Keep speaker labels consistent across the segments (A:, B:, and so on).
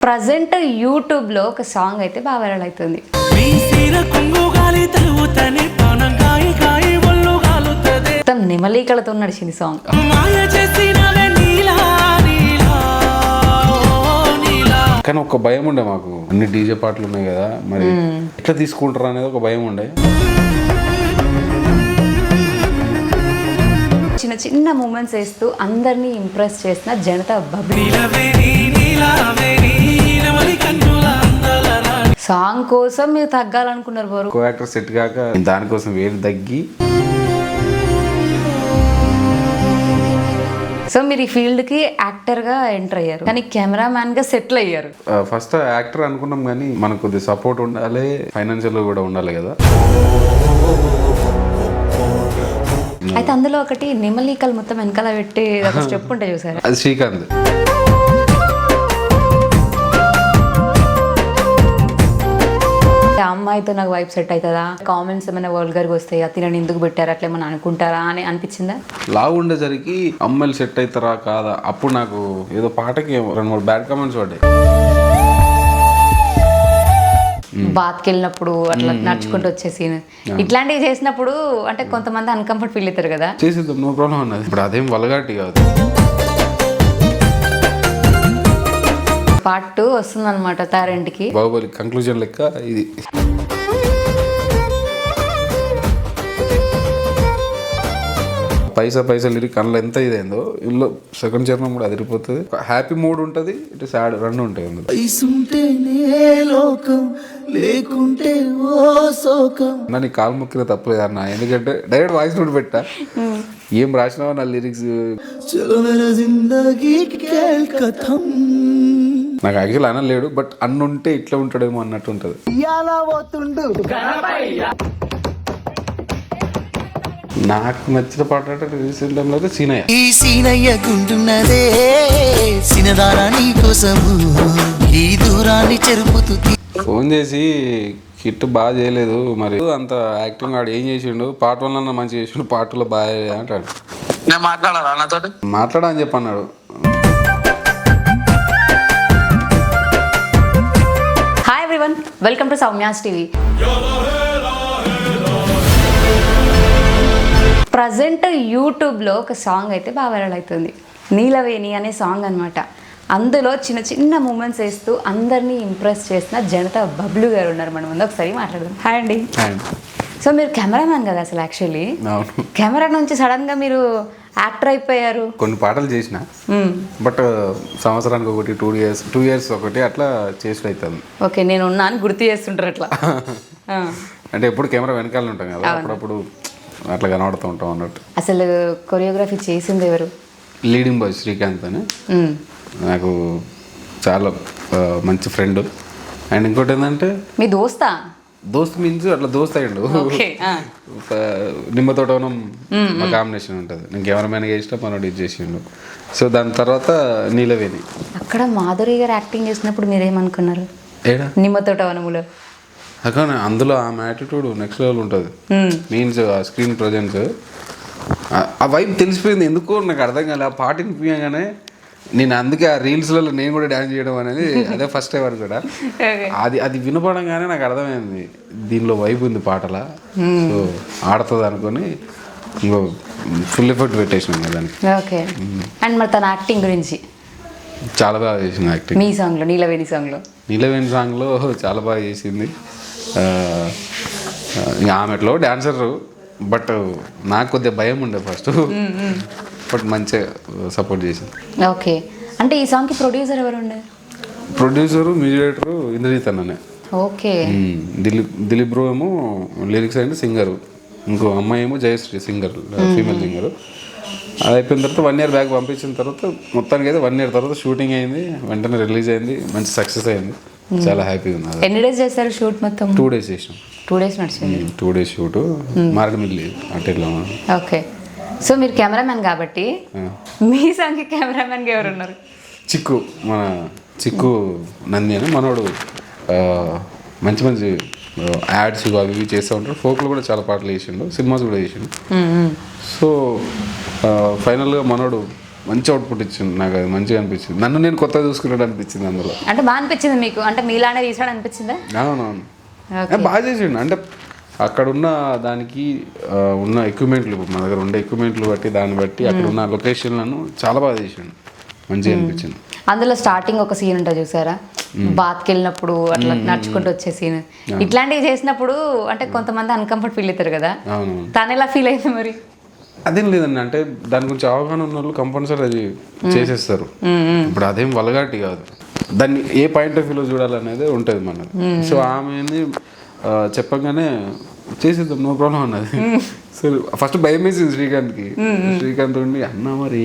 A: Present యూట్యూబ్లో ఒక song అయితే బాగా వైరల్ అవుతుంది. మొత్తం నెమలీకలతో నడిచింది సాంగ్.
B: కానీ ఒక భయం ఉండే మాకు, అన్ని డీజే పాటలు ఉన్నాయి కదా, మరి ఎట్లా తీసుకుంటారు అనేది ఒక భయం ఉండే.
A: చిన్న చిన్న మూమెంట్స్ వేస్తూ అందరినీ ఇంప్రెస్ చేసిన జనతా బబ్లీ. సాంగ్ కోసం మీరు తగ్గాలనుకున్నారు బోరు.
B: కో యాక్టర్ సెట్ కాక దానికోసం వేడి తగ్గి,
A: సో మీరు ఈ ఫీల్డ్ కి యాక్టర్ గా ఎంటర్ అయ్యారు, కానీ కెమెరామ్యాన్ గా సెటిల్ అయ్యారు.
B: ఫస్ట్ యాక్టర్ అనుకున్నాం కానీ మనకు కొద్దిగా సపోర్ట్ ఉండాలి, ఫైనాన్షియల్ కూడా ఉండాలి కదా.
A: అయితే అందులో ఒకటి నెమలీకలు మొత్తం వెనకాల పెట్టి ఒక స్టెప్ ఉంటే చూసారా,
B: అది శ్రీకాంత్.
A: అమ్మాయితో నాకు వైఫ్ సెట్ అవుతుందా, కామెంట్స్ ఏమైనా వల్గర్గా వస్తాయి, తినని ఎందుకు పెట్టారు అట్లా ఏమైనా అనుకుంటారా అని అనిపించిందా?
B: లావు ఉండేసరికి అమ్మాయిలు సెట్ అవుతారా కాదా, అప్పుడు నాకు ఏదో పాటకి 2-3 బ్యాడ్ కామెంట్స్ పడ్డాయి.
A: బాత్కి వెళ్ళినప్పుడు అట్లా నడుచుకుంటూ వచ్చే సీన్ ఇట్లాంటివి చేసినప్పుడు అంటే కొంతమంది అన్కంఫర్ట్ ఫీల్ అవుతారు కదా.
B: చేసేద్దాం, నో ప్రాబ్లం అన్నది. ఇప్పుడు అదేం వల్గాటి కాదు.
A: పార్ట్ 2 వస్తుంది అనమాట తారేంటికి.
B: బాహుబలి కంక్లూజన్ లెక్క ఇది. పైసా లిరిక్ అందులో ఎంత ఇదేందో, ఇల్లు సెకండ్ చరణం కూడా అదిరిపోతుంది. హ్యాపీ మూడ్ ఉంటుంది, ఇటు సాడ్ రెండు ఉంటాయి అందులో. నన్ను కాలు మొక్కిన తప్పలేదు అన్న, ఎందుకంటే డైరెక్ట్ వాయిస్ నోట్ పెట్టా, ఏం రాసినావో నా లిరిక్స్. నాకు యాక్చువల్ అనలేడు, బట్ అన్నుంటే ఇట్లా ఉంటాడేమో అన్నట్టు ఉంటుంది. నాకు నచ్చిన పాట అంటే రీసెంట్ టైంలో అయితే సీనయ్య. ఈ సీనయ్య గుంటున్నదే సినదారా నీ కోసము ఈ దూరాన్ని చెరుపుతుంది. ఫోన్ చేసి కిట్ బాగా చేయలేదు, మరి అంత యాక్టింగ్ ఆడు ఏం చేసిండు, పార్ట్ 1 లో మంచిగా చేసిండు, పార్ట్ 2 లో బాగా అంటాడు. మాట్లాడని చెప్పి అన్నాడు.
A: Hi everyone, welcome to Soumya's TV. Present యూట్యూబ్లో ఒక సాంగ్ అయితే బాగా వైరల్ అవుతుంది, నీలవేణి అనే సాంగ్ అనమాట. అందులో చిన్న చిన్న మూమెంట్స్ వేస్తూ అందరినీ ఇంప్రెస్ చేసిన జనతా బబ్లు గారు ఉన్నారు మన ముందు. ఒకసారి మాట్లాడదాం. హాయ్ అండి. సో మీరు కెమెరామ్యాన్ కదా అసలు, యాక్చువల్లీ కెమెరా నుంచి సడన్గా మీరు యాక్టర్ అయిపోయారు.
B: కొన్ని పాటలు చేసిన, బట్ సంవత్సరానికి ఒకటి 2 years ఒకటి అట్లా చేసి అవుతుంది.
A: ఓకే, నేను ఉన్నాను గుర్తు చేస్తుంటారు అట్లా.
B: అంటే ఎప్పుడు కెమెరా వెనకాల ఉంటాం కదా, అప్పుడప్పుడు అట్లా కనబడుతూ ఉంటాం అన్నట్టు.
A: అసలు కొరియోగ్రఫీ చేసింది ఎవరు?
B: లీడింగ్ బాయ్ శ్రీకాంత్ అని, నాకు చాలా మంచి ఫ్రెండ్. అండ్ ఇంకోటి ఏంటంటే
A: మీ దోస్తా?
B: దోస్త్ మీన్స్ అట్లా దోస్త్ అయ్యండు. నిమ్మ తోటవనం మా కాంబినేషన్ ఉంటుంది, నేను కెమెరామెన్గా చేసిన మనోడు ఇది చేసిండు. సో దాని తర్వాత నీలవేణి.
A: అక్కడ మాధురి గారు యాక్టింగ్ చేసినప్పుడు మీరేమనుకున్నారు?
B: ఏడా
A: నిమ్మ తోటవనములో
B: అక్కడ అందులో ఆమె యాటిట్యూడ్ నెక్స్ట్ లెవెల్ ఉంటుంది. మీన్స్ ఆ స్క్రీన్ ప్రజెన్స్, ఆ వైబ్ తెలిసిపోయింది. ఎందుకో నాకు అర్థం కాలే, ఆ పాట వినిపించగానే నేను అందుకే ఆ రీల్స్లలో నేను కూడా డ్యాన్స్ చేయడం అనేది అదే ఫస్ట్ టైం కూడా. అది వినపడంగానే నాకు అర్థమైంది దీనిలో వైబ్ ఉంది పాటలా, సో ఆడుతుంది అనుకొని ఇంకో ఫుల్ ఎఫర్ట్ పెట్టేసినాం దానికి.
A: ఓకే. అండ్ మరి తన యాక్టింగ్ గురించి?
B: చాలా బాగా చేసింది యాక్టింగ్.
A: మీ సాంగ్లో, నీలవేణి సాంగ్లో
B: చాలా బాగా చేసింది. ఆమె ఎట్లో డాన్సర్, బట్ నాకు కొద్దిగా భయం ఉండే ఫస్ట్, బట్ మంచిగా సపోర్ట్ చేసింది.
A: ఓకే. అంటే ఈ సాంగ్కి ప్రొడ్యూసర్ ఎవరు ఉండే?
B: ప్రొడ్యూసరు, మ్యూజిక్ డైరెక్టరు ఇంద్రజిత్ అన్ననే.
A: ఓకే.
B: దిలీప్ బ్రో ఏమో లిరిక్స్ అండ్ సింగరు, ఇంకో అమ్మాయి ఏమో జయశ్రీ సింగర్, ఫీమేల్ సింగరు. అది అయిపోయిన తర్వాత 1 year బ్యాక్ పంపించిన తర్వాత మొత్తానికి అయితే 1 year తర్వాత షూటింగ్ అయింది, వెంటనే రిలీజ్ అయింది, మంచి సక్సెస్ అయింది. చాలా హ్యాపీగా ఉంది.
A: ఎన్ని డేస్ చేస్తారు షూట్ మొత్తం?
B: 2 days చేసాం.
A: 2 days నడిచింది.
B: 2 days షూట్ మారేడుమిల్లి అట్టేట్లో.
A: ఓకే. సో మీరు కెమెరామెన్ కాబట్టి మీ సాంగ్కి కెమెరామెన్గా ఎవరు ఉన్నారు?
B: చిక్కు, మన చిక్కు నంది అని మనోడు మంచి మంచి యాడ్స్ అవి ఇవి చేస్తూ ఉంటాడు. ఫోక్లో కూడా చాలా పాటలు చేసిండు, సినిమాస్ కూడా చేసిండు. సో ఫైనల్గా మనోడు మంచి అవుట్పుట్ ఇచ్చింది. నాకు అది మంచిగా అనిపించింది. నన్ను నేను కొత్తగా చూసుకున్నాడు అనిపించింది అందులో.
A: అంటే బాగా అనిపించింది మీకు, అంటే మీలానే తీసాడు అనిపించిందా?
B: అవునవును, బాగా చేసిండు. అంటే అక్కడ ఉన్న దానికి ఉన్న ఎక్విప్మెంట్లు, మన దగ్గర ఉండే ఎక్విప్మెంట్లు బట్టి దాన్ని బట్టి అక్కడ ఉన్న లొకేషన్లను చాలా బాగా చేసిండు, మంచిగా అనిపించింది.
A: అందులో స్టార్టింగ్ ఒక సీన్ ఉంటుంది చూసారా, బాత్కి వెళ్ళినప్పుడు అట్లా నడుచుకుంటూ వచ్చే సీన్, ఇట్లాంటివి చేసినప్పుడు అంటే కొంతమంది అన్కంఫర్ట్ ఫీల్ అవుతారు కదా, తను ఎలా ఫీల్ అయింది మరి?
B: అదేం లేదండి, అంటే దాని గురించి అవగాహన ఉన్న వాళ్ళు కంపల్సరీ అది చేసేస్తారు. ఇప్పుడు అదేం వలగాటి కాదు, దాన్ని ఏ పాయింట్ ఆఫ్ వ్యూలో చూడాలనేది ఉంటుంది మనది. సో ఆమెని చెప్పగానే చేసేద్దాం, నో ప్రాబ్లం అన్నది. సో ఫస్ట్ భయం వేసింది శ్రీకాంత్కి. శ్రీకాంత్ ఉండి అన్న మరి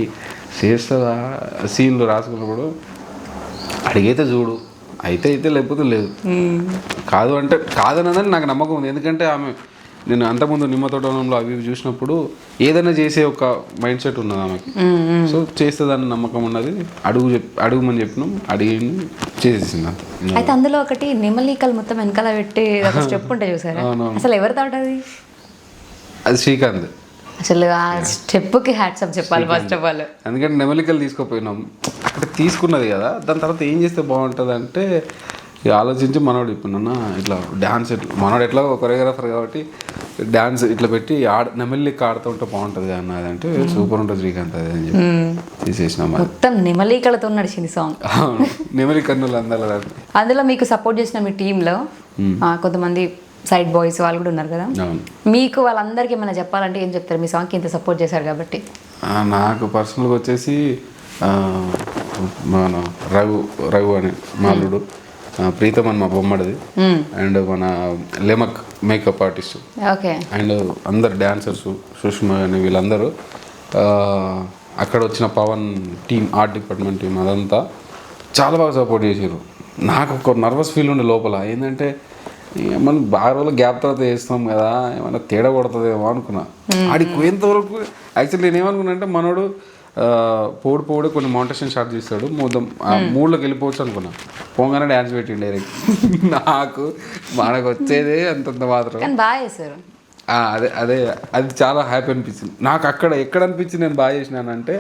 B: చేస్తుందా సీన్లు రాసుకున్నప్పుడు అడిగైతే చూడు, అయితే అయితే లేకపోతే లేదు, కాదు అంటే కాదన్నదని నాకు నమ్మకం ఉంది. ఎందుకంటే ఆమె నేను అంతకుముందు నిమ్మతోటంలో అవి చూసినప్పుడు ఏదైనా చేసే ఒక మైండ్ సెట్ ఉన్నది ఆమెకి. సో చేస్తుందని నమ్మకం ఉన్నది. అడుగుమని చెప్పినాం, అడిగి చేసేసింది అంత.
A: అయితే అందులో ఒకటి నిమ్మలీకలు మొత్తం వెనకాల పెట్టి ఒక స్టెప్ ఉంటే చూసారా, అసలు ఎవరి థాట్
B: అది శ్రీకాంత్.
A: అసలు ఆ స్టెప్కి హ్యాట్సప్ చెప్పాలి ఫస్ట్ ఆఫ్ ఆల్.
B: ఎందుకంటే నెమలికలు తీసుకోపోయినాం, అక్కడ తీసుకున్నది కదా, దాని తర్వాత ఏం చేస్తే బాగుంటుంది అంటే ఆలోచించి మనోడు ఇప్పుడు ఇట్లా డ్యాన్స్ మనోడు ఎట్లా కొరియోగ్రాఫర్ కాబట్టి డ్యాన్స్ ఇట్లా పెట్టి నెమలిక ఆడుతూ ఉంటే బాగుంటుంది అన్నది. అంటే సూపర్ ఉంటుంది శ్రీకాంత్ అది అని చెప్పి తీసేసినాం.
A: మొత్తం నెమలికలతో నడిచింది సాంగ్,
B: నెమలికన్నులు అందాల.
A: అందులో మీకు సపోర్ట్ చేసిన మీ టీంలో కొంతమంది సైడ్ బాయ్స్ వాళ్ళు కూడా ఉన్నారు కదా, మీకు వాళ్ళందరికీ ఏమైనా చెప్పాలంటే ఏం చెప్తారు? మీ సాంగ్కి ఇంత సపోర్ట్ చేశారు కాబట్టి.
B: నాకు పర్సనల్గా వచ్చేసి మన రఘు అని మాలుడు, ప్రీతం అని మా బొమ్మడిది, అండ్ మన లెమక్ మేకప్ ఆర్టిస్ట్, అండ్ అందరు డాన్సర్స్ సుష్మా అని వీళ్ళందరూ, అక్కడ వచ్చిన Pavan team, art department team, అదంతా చాలా బాగా సపోర్ట్ చేసారు. నాకు ఒక నర్వస్ ఫీల్ ఉండే లోపల, ఏంటంటే ఏమన్నా బాగా రోజులు గ్యాప్ తర్వాత చేస్తాం కదా, ఏమన్నా తేడా కొడుతుందేమో అనుకున్నా. ఆడికి పోయేంతవరకు యాక్చువల్లీ నేను ఏమనుకున్నా అంటే మనోడు పోడు కొన్ని మౌంటేషన్ స్టార్ట్ చేస్తాడు, మూడులోకి వెళ్ళిపోవచ్చు అనుకున్నా. పోగానే డ్యాన్స్ పెట్టిండు డైరెక్ట్. మనకు వచ్చేదే అంతంత మాత్రం.
A: బాగా చేశారు.
B: అదే అది చాలా హ్యాపీ అనిపించింది నాకు. ఎక్కడ అనిపించింది నేను బాగా చేసినానంటే,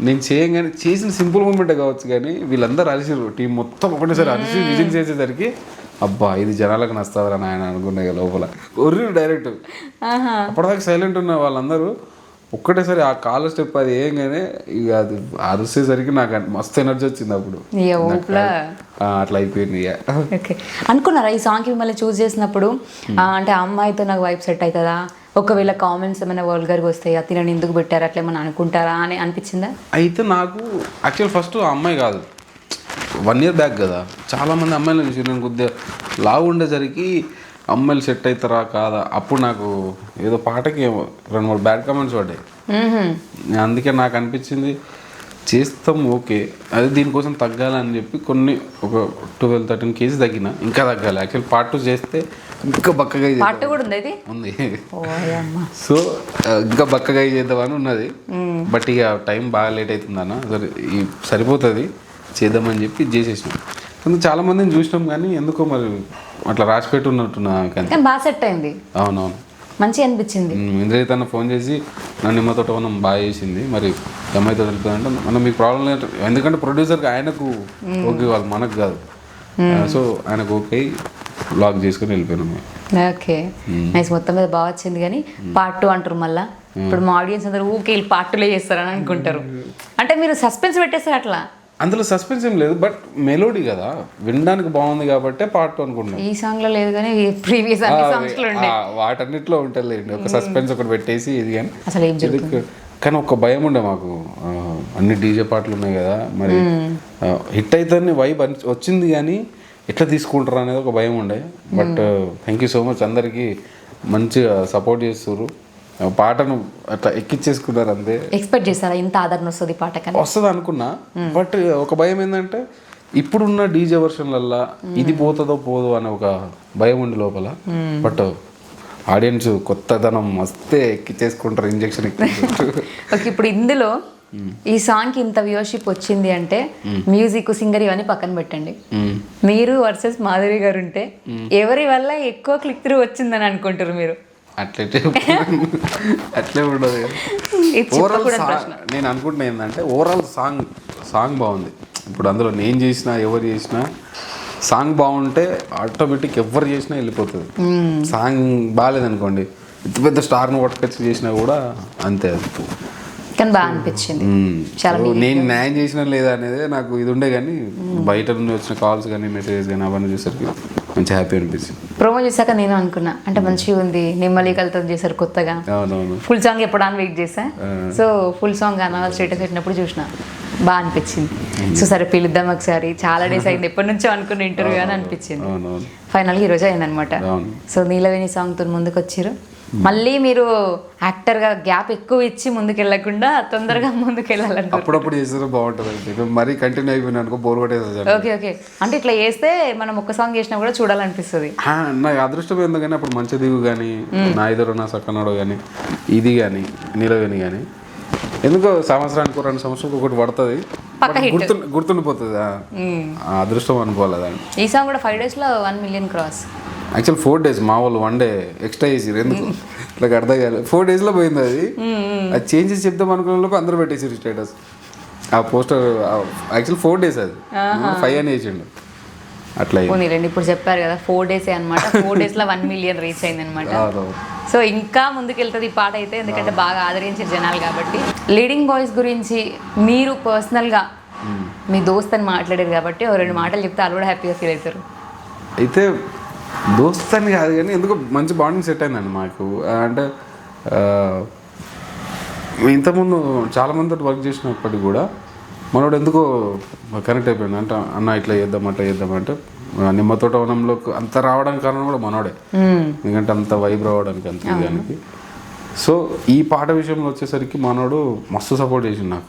B: నేను చేయగానే చేసిన సింపుల్ మూమెంటే కావచ్చు కానీ వీళ్ళందరూ అరిసిరు, టీం మొత్తం ఒకటేసారి అరిసి విజిల్ చేసేసరికి అబ్బా ఇది జనాలకు నస్తారా నాయన అనుకునే లోపల ఒర్రి డైరెక్ట్. అప్పటిదాకా సైలెంట్ ఉన్న వాళ్ళందరూ ఒక్కటేసారి ఆ కాళ్ళ స్టెప్ అది ఏంగానే ఇక అది అరిసేసరికి నాకు మస్తు ఎనర్జీ వచ్చింది అప్పుడు. అట్లా అయిపోయింది.
A: అనుకున్నారా ఈ సాంగ్కి మిమ్మల్ని చూస్ చేసినప్పుడు అంటే అమ్మాయితో నాకు వైబ్ సెట్ అవుతుందా, ఒకవేళ కామెంట్స్ ఏమైనా వల్గర్గా వస్తాయి అతను ఎందుకు పెట్టారు అట్లా ఏమైనా అనుకుంటారా అని అనిపించిందా?
B: అయితే నాకు యాక్చువల్ ఫస్ట్ ఆ అమ్మాయి కాదు, 1 year బ్యాక్ కదా, చాలామంది అమ్మాయిలు చూసి నేను కొద్దిగా లావు ఉండేసరికి అమ్మాయిలు సెట్ అవుతారా కాదా, అప్పుడు నాకు ఏదో పాటకి 2-3 బ్యాడ్ కామెంట్స్ పడ్డాయి. అందుకే నాకు అనిపించింది చేస్తాం ఓకే, అది దీనికోసం తగ్గాలని చెప్పి ఒక 12-13 kgs తగ్గిన, ఇంకా తగ్గాలి. యాక్చువల్ పార్ట్ 2 చేస్తే ఇంకా బక్కగా ఉంది. సో ఇంకా బక్కగా చేద్దామని ఉన్నది. బట్ ఇక టైం బాగా లేట్ అవుతుందన్న, సరే సరిపోతుంది చేద్దామని చెప్పి చేసేసినాం. చాలా మందిని చూసినాం కానీ ఎందుకో మరి అట్లా రాసి పెట్టి ఉన్నట్టున్నా, కానీ
A: బాగా సెట్ అయింది.
B: అవునవును,
A: మంచిగా అనిపించింది.
B: ఇంద్రియ తన ఫోన్ చేసి నన్ను నిమ్మతోట మనం బాగా చేసింది, మరి అమ్మాయితో వెళ్తుందంటే మనం మీకు ప్రాబ్లం లేదు, ఎందుకంటే ప్రొడ్యూసర్కి ఆయనకు ఓకే వాళ్ళు మనకు కాదు. సో ఆయనకు ఓకే బ్లాగ్ చేసుకుని వెళ్ళిపోయినాము.
A: ఓకే నైస్, మొత్తం మీద బాగా వచ్చింది. కానీ పార్ట్ 2 అంటారు మళ్ళీ. ఇప్పుడు మా ఆడియన్స్ అందరూ ఊకే పార్ట్ 2 చేస్తారని అనుకుంటారు, అంటే మీరు సస్పెన్స్ పెట్టేస్తారు అట్లా.
B: అందులో సస్పెన్స్ ఏం లేదు, బట్ మెలోడీ కదా వినడానికి బాగుంది కాబట్టి పార్ట్ 2 అనుకుంటున్నాను.
A: ఈ సాంగ్ లో లేదు కానీ ప్రీవియస్
B: వాటన్నిటిలో ఉంటుంది ఒక సస్పెన్స్ ఒకటి పెట్టేసి ఇది. కానీ
A: అసలు ఏం జరుగుతుంది
B: కానీ ఒక భయం ఉండే మాకు, అన్ని డీజే పాటలు ఉన్నాయి కదా, మరి హిట్ అయితే వైబ్ వచ్చింది కానీ ఎట్లా తీసుకుంటారు అనేది ఒక భయం ఉండే. But thank you so much, అందరికీ మంచిగా సపోర్ట్ చేస్తారు. పాటను అట్లా ఎక్కిచ్చేసుకున్నారు అంతే.
A: ఎక్స్పెక్ట్ చేస్తారా ఇంత ఆదరణ వస్తుంది పాట?
B: వస్తుంది అనుకున్నా, బట్ ఒక భయం ఏంటంటే ఇప్పుడున్న డీజే వర్షన్లల్లా ఇది పోతుందో పోదో అనే ఒక భయం ఉండి లోపల. బట్ ఆడియన్స్ కొత్తదనం వస్తే ఎక్కిచ్చేసుకుంటారు, ఇంజెక్షన్ ఎక్కించుకుంటారు.
A: ఓకే, ఇప్పుడు ఇందులో ఈ సాంగ్కి ఇంత వ్యూవర్షిప్ వచ్చింది అంటే మ్యూజిక్, సింగర్ ఇవన్నీ పక్కన పెట్టండి, మీరు వర్సెస్ మాధురి గారు ఉంటే ఎవరి వల్ల ఎక్కువ క్లిక్ త్రూ వచ్చిందని అనుకుంటారు మీరు?
B: అట్లయితే అట్లే ఉండదు కదా.
A: ఇది
B: ఓవరాల్
A: చెప్పకూడని ప్రశ్న.
B: నేను అనుకుంటున్నా ఏంటంటే ఓవరాల్ సాంగ్ బాగుంది. ఇప్పుడు అందులో నేను చేసినా ఎవరు చేసినా సాంగ్ బాగుంటే ఆటోమేటిక్ ఎవరు చేసినా వెళ్ళిపోతుంది. సాంగ్ బాగాలేదనుకోండి ఇంత పెద్ద స్టార్ని పట్టుకొచ్చి చేసినా కూడా అంతే అది.
A: కానీ బాగా అనిపించింది చాలా
B: సో నేను న్యాయం చేసినా లేదా అనేది నాకు ఇది ఉండే, కానీ బయట నుండి వచ్చిన కాల్స్ కానీ మెసేజెస్ కానీ అవన్నీ చూసరికి మంచి హ్యాపీ అనిపించింది.
A: ప్రోమో చూసాక నేను అనుకున్నా అంటే మంచిగా ఉంది, నిమ్మలికలతో చేశారు కొత్తగా.
B: అవునవును.
A: ఫుల్ సాంగ్ ఎప్పుడు అని వెయిట్ చేసా. సో ఫుల్ సాంగ్ అన్న స్టేటస్ పెట్టినప్పుడు చూసిన బాగా అనిపించింది. సో సరే పిలుద్దాం ఒకసారి, చాలా డేస్ అయింది ఎప్పటి నుంచో అనుకున్న ఇంటర్వ్యూ అని అనిపించింది.
B: అవునవును.
A: ఫైనల్గా ఈరోజు అయిందనమాట. సో నీలవేణి సాంగ్తో ముందుకు వచ్చారు. మళ్ళీ మీరు యాక్టర్గా గ్యాప్ ఎక్కువ ఇచ్చి ముందుకు వెళ్ళకుండా తొందరగా ముందుకు వెళ్ళాలనుకో.
B: అప్పుడప్పుడు చేస్తే బాగుంటుంది, మరీ కంటిన్యూ అయిపోయినా అనుకో బోర్ కొట్టేది.
A: ఓకే అంటే ఇట్లా చేస్తే మనం ఒక్క సాంగ్ చేసినా కూడా చూడాలనిపిస్తుంది.
B: నాకు అదృష్టం ఎందుకని అప్పుడు మంచి దిగు కానీ నా ఇద్దరు నా సక్కనాడు కానీ ఇది కానీ నీలవేణి కానీ ఎందుకో సంవత్సరానికి 2 సంవత్సరాలకు ఒకటి పడుతుంది, గుర్తుండిపోతుంది. ఆ అదృష్టం అనుకోవాలి దాన్ని.
A: ఈ సాంగ్ కూడా 5 daysలో 1 million క్రాస్.
B: యాక్చువల్ 4 days, మా వాళ్ళు 1 day ఎక్స్ట్రా చేసిరు. ఎందుకు ఇట్లా అర్థం కాలేదు. 4 daysలో పోయింది అది. అది చేంజ్ చేసి చెప్తాం అనుకున్న లోపు అందరూ పెట్టేసారు స్టేటస్. ఆ పోస్టర్ యాక్చువల్ 4 days అది 5 అని వేసిండు అట్లా.
A: పోనీలేండి, ఇప్పుడు చెప్పారు కదా 4 days అనమాట. 4 daysలో 1 million రీచ్ అయింది అనమాట. సో ఇంకా ముందుకు వెళ్తుంది ఈ పాట అయితే, ఎందుకంటే బాగా ఆదరించే జనాలు కాబట్టి. లీడింగ్ బాయ్స్ గురించి మీరు పర్సనల్గా మీ దోస్త్ అని మాట్లాడారు కాబట్టి 2 మాటలు చెప్తే వాళ్ళు కూడా హ్యాపీగా ఫీల్ అవుతారు.
B: అయితే దోస్త్ అని కాదు కానీ ఎందుకో మంచి బాండింగ్ సెట్ అయిందండి మాకు. అంటే ఇంతకుముందు చాలామందితో వర్క్ చేసినప్పటికీ కూడా మనోడు ఎందుకో కనెక్ట్ అయిపోయింది. అంటే అన్న ఇట్లా చేద్దాం అట్లా చేద్దామంటే నిమ్మతోట వనంలో అంత రావడానికి కారణం కూడా మనోడే, ఎందుకంటే అంత వైబ్ రావడానికి అంత దానికి. సో ఈ పాట విషయంలో వచ్చేసరికి మనోడు మస్తు సపోర్ట్ చేసిండు నాకు.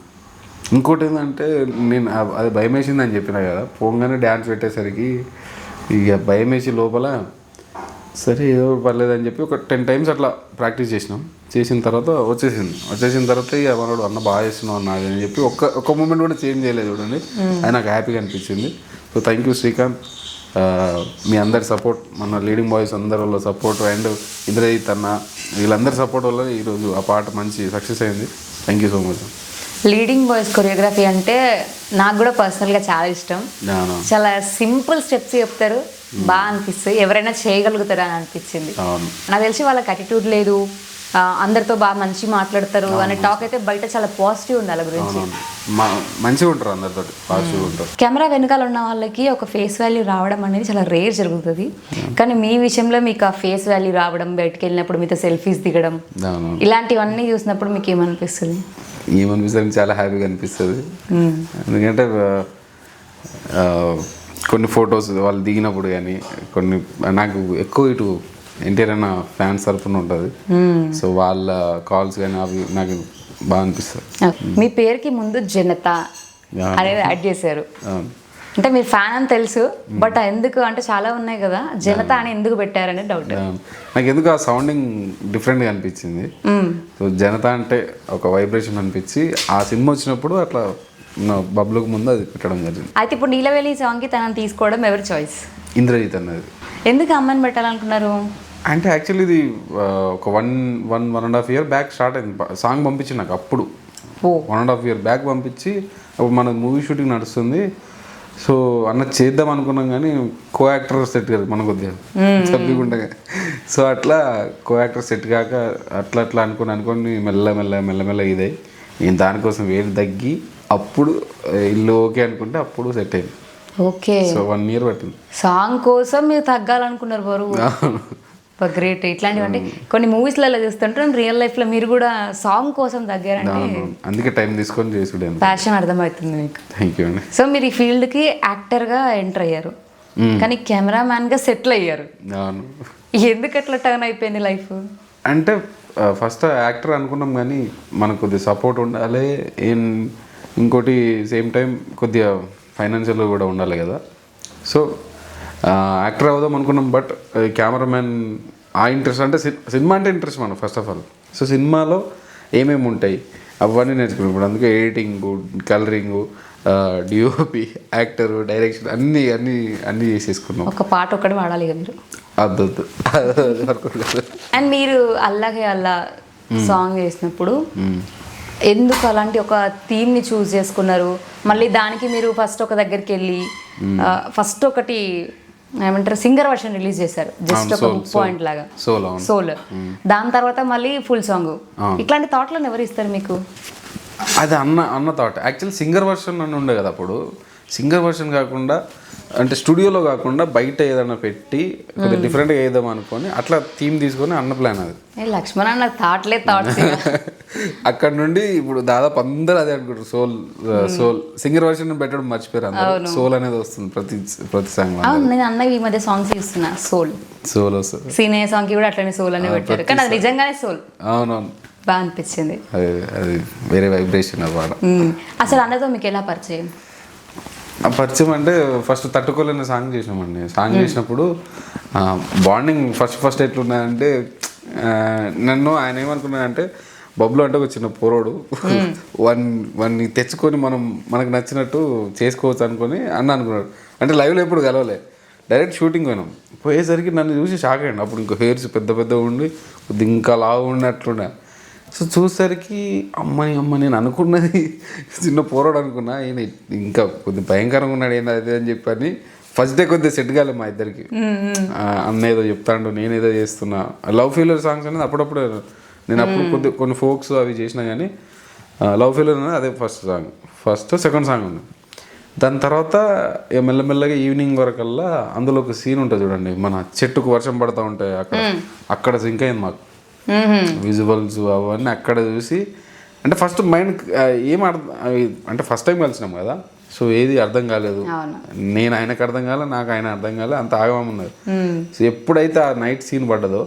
B: ఇంకోటి ఏంటంటే నేను అది భయం వేసిందని చెప్పినా కదా, పోగానే డ్యాన్స్ పెట్టేసరికి ఇక భయం వేసి లోపల సరే ఏదో పర్లేదని చెప్పి ఒక 10 times అట్లా ప్రాక్టీస్ చేసినాం. చేసిన తర్వాత వచ్చేసిన తర్వాత ఇక మనోడు అన్న బాగా చేస్తున్నావు అన్న అది అని చెప్పి ఒక్క మూమెంట్ కూడా చేంజ్ చేయలేదు చూడండి. అది నాకు హ్యాపీగా అనిపించింది. సో థ్యాంక్ యూ శ్రీకాంత్, మీ అందరి సపోర్ట్, మన లీడింగ్ బాయ్స్ అందరి వల్ల సపోర్ట్ అండ్ ఇంద్రజిత్ అన్న వీళ్ళందరి సపోర్ట్ వల్ల ఈరోజు ఆ పాట మంచి సక్సెస్ అయింది. Thank you so much.
A: Leading boys choreography అంటే నాకు కూడా పర్సనల్గా చాలా ఇష్టం. చాలా సింపుల్ స్టెప్స్ చెప్తారు, బాగా అనిపిస్తుంది, ఎవరైనా చేయగలుగుతారు అని అనిపించింది. నాకు తెలిసి వాళ్ళకి అటిట్యూడ్ లేదు, అందరితో బాగా మంచి మాట్లాడతారు అనే టాక్ అయితే బయట చాలా పాజిటివ్ ఉంది వాళ్ళ గురించి.
B: మంచిగా ఉంటారు, అందరితో పాజిటివ్ ఉంటారు.
A: కెమెరా వెనకాల ఉన్న వాళ్ళకి ఒక ఫేస్ వాల్యూ రావడం అనేది చాలా రేర్ జరుగుతుంది, కానీ మీ విషయంలో మీకు ఆ ఫేస్ వాల్యూ రావడం, బయటకు వెళ్ళినప్పుడు మీతో సెల్ఫీస్ దిగడం, ఇలాంటివన్నీ చూసినప్పుడు మీకు ఏమనిపిస్తుంది?
B: చాలా హ్యాపీగా అనిపిస్తుంది. ఎందుకంటే కొన్ని ఫొటోస్ వాళ్ళు దిగినప్పుడు కానీ కొన్ని నాకు ఎక్కువ ఇటు ఎన్టీఆర్ అన్న ఫ్యాన్స్ తరఫున ఉంటుంది. సో వాళ్ళ కాల్స్ కానీ అవి నాకు బాగా అనిపిస్తుంది.
A: మీ పేరుకి ముందు జనత అనేది యాడ్ చేశారు, అంటే మీరు ఫ్యాన్ అని తెలుసు, బట్ ఎందుకు అంటే చాలా ఉన్నాయి కదా, జనత అని ఎందుకు పెట్టారనే డౌట్.
B: నాకు ఎందుకు ఆ సౌండింగ్ డిఫరెంట్గా అనిపించింది. సో జనత అంటే ఒక వైబ్రేషన్ అనిపించి ఆ సినిమా వచ్చినప్పుడు అట్లా బబ్లుకు ముందు అది పెట్టడం జరిగింది.
A: అయితే ఇప్పుడు నీలవేణి సాంగ్కి తనని తీసుకోవడం ఎవరి చాయిస్?
B: ఇంద్రజిత్ అన్నది.
A: ఎందుకు అమ్మాయిని పెట్టాలనుకున్నారు?
B: అంటే యాక్చువల్లీ ఇది ఒక 1.5 year బ్యాక్ స్టార్ట్ అయింది సాంగ్ పంపించి నాకు. అప్పుడు 1.5 year బ్యాక్ పంపించి అప్పుడు మన మూవీ షూటింగ్ నడుస్తుంది. సో అన్న చేద్దాం అనుకున్నాం కానీ కో యాక్టర్ సెట్ కాదు మన కొద్దిగా తప్పికుండగా. సో అట్లా కో యాక్టర్ సెట్ కాక అట్లా అనుకొని మెల్ల ఇదే నేను దానికోసం వేడి తగ్గి అప్పుడు ఇల్లు ఓకే అనుకుంటే అప్పుడు సెట్ అయింది.
A: ఓకే,
B: సో 1 year పట్టింది.
A: సాంగ్ కోసం మీరు తగ్గాలనుకున్నారు బరువు. గ్రేట్. ఇట్లాంటివి అంటే కొన్ని మూవీస్లలో చూస్తుంటాం, రియల్ లైఫ్లో మీరు కూడా సాంగ్ కోసం తగ్గారంటే
B: అందుకే టైం తీసుకొని చేసుడే
A: ప్యాషన్ అర్థమవుతుంది మీకు.
B: థ్యాంక్ యూ అండి.
A: సో మీరు ఈ ఫీల్డ్కి యాక్టర్గా ఎంటర్ అయ్యారు, కానీ కెమెరామ్యాన్గా సెటిల్ అయ్యారు. ఎందుకు అట్లా టర్న్ అయిపోయింది లైఫ్?
B: అంటే ఫస్ట్ యాక్టర్ అనుకున్నాం కానీ మనకు కొద్దిగా సపోర్ట్ ఉండాలి, ఇంకోటి సేమ్ టైం కొద్దిగా ఫైనాన్షియల్ కూడా ఉండాలి కదా. సో యాక్టర్ అవుదాం అనుకున్నాం, బట్ కెమెరామ్యాన్ ఆ ఇంట్రెస్ట్ అంటే సినిమా అంటే ఇంట్రెస్ట్ మనం ఫస్ట్ ఆఫ్ ఆల్. సో సినిమాలో ఏమేమి ఉంటాయి అవన్నీ నేర్చుకున్నాం. ఇప్పుడు అందుకే editing, colouring, DOP, actor, direction అన్నీ చేసేసుకున్నాం.
A: ఒక పాట ఒక్కటి వాడాలి కదా మీరు.
B: అద్దొద్దు వర్కౌట్ కాదు.
A: అండ్ మీరు అల్లాగే అల్లా సాంగ్ చేసినప్పుడు ఎందుకు అలాంటి ఒక థీమ్ని చూస్ చేసుకున్నారు? మళ్ళీ దానికి మీరు ఫస్ట్ ఒక దగ్గరికి వెళ్ళి ఫస్ట్ ఒకటి ఏమంటారు సింగర్ వర్షన్ రిలీజ్ చేశారు, జస్ట్ ఒక పాయింట్ లాగా సోల్. దాని తర్వాత మళ్ళీ ఫుల్ సాంగ్. ఇట్లాంటి థాట్లను ఎవరు ఇస్తారు మీకు?
B: అది అన్న థాట్. యాక్చువల్లీ సింగర్ వర్షన్ అని ఉండే కదా అప్పుడు. సింగర్ వర్షన్ కాకుండా అంటే స్టూడియోలో కాకుండా బయట ఏదైనా పెట్టి కొద్దిగా డిఫరెంట్గా వేద్దాం అనుకొని అట్లా థీమ్ తీసుకొని అన్న ప్లాన్ అది.
A: లక్ష్మణ్ అన్న థాట్స్
B: అక్కడ నుండి ఇప్పుడు దాదాపు అందరూ అదే అనుకుంటారు, సోల్ సింగర్ వర్షన్ పెట్టడం మర్చిపోయారు అందరూ. సోల్ అనేది వస్తుంది ప్రతి సాంగ్.
A: నేను అన్న ఈ మధ్య సాంగ్స్ చూస్తున్నా, సోల్
B: వస్తుంది.
A: సీనే సాంగ్ కి కూడా అట్లనే సోల్ అనే పెట్టారు, కానీ అది నిజంగానే సోల్.
B: అవునవును,
A: బాగా అనిపించింది.
B: అది వేరే వైబ్రేషన్ అన్నమాట.
A: అసలు అన్నతో మీకు ఎలా పరిచయం?
B: పరిచయం అంటే ఫస్ట్ తట్టుకోలేని సాంగ్ చేసినామండి. సాంగ్ చేసినప్పుడు బాండింగ్ ఫస్ట్ ఎట్లున్నాయంటే, నన్ను ఆయన ఏమనుకున్నాడంటే బబ్లు అంటే ఒక చిన్న పోరోడు, వాన్ని తెచ్చుకొని మనకు నచ్చినట్టు చేసుకోవచ్చు అనుకొని అనుకున్నాడు. అంటే లైవ్లో ఎప్పుడు కలవలే, డైరెక్ట్ షూటింగ్ పోయినాం. పోయేసరికి నన్ను చూసి షాక్ అయ్యండి. అప్పుడు ఇంకా హెయిర్స్ పెద్ద ఉండి ఇంకా లావు ఉన్నట్లుండే. సో చూసేసరికి అమ్మ నేను అనుకున్నది చిన్న పోరాడు అనుకున్నా, ఈయన ఇంకా కొద్దిగా భయంకరంగా ఉన్నాడు ఏంది అదే అని చెప్పని ఫస్ట్ డే కొద్దిగా సెట్ కాలేదు మా ఇద్దరికి. అన్న ఏదో చెప్తాడు, నేనేదో చేస్తున్నా. లవ్ ఫెయిల్యూర్ సాంగ్స్ అనేది అప్పుడప్పుడు నేను అప్పుడు కొన్ని ఫోక్స్ అవి చేసినా కానీ లవ్ ఫెయిల్యూర్ అనేది అదే ఫస్ట్ సెకండ్ సాంగ్ ఉంది. దాని తర్వాత మెల్లమెల్లగా ఈవినింగ్ వరకల్లా అందులో ఒక సీన్ ఉంటుంది చూడండి, మన చెట్టుకు వర్షం పడుతూ ఉంటాయి, అక్కడ సింక్ అయింది మాకు విజువల్స్ అవన్నీ. అక్కడ చూసి అంటే ఫస్ట్ మైండ్ అంటే ఫస్ట్ టైం కలిసినాం కదా, సో ఏది అర్థం కాలేదు. నేను ఆయనకు అర్థం కాలే, నాకు ఆయన అర్థం కాలే, అంత ఆగమన్నారు. సో ఎప్పుడైతే ఆ నైట్ సీన్ పడ్డదో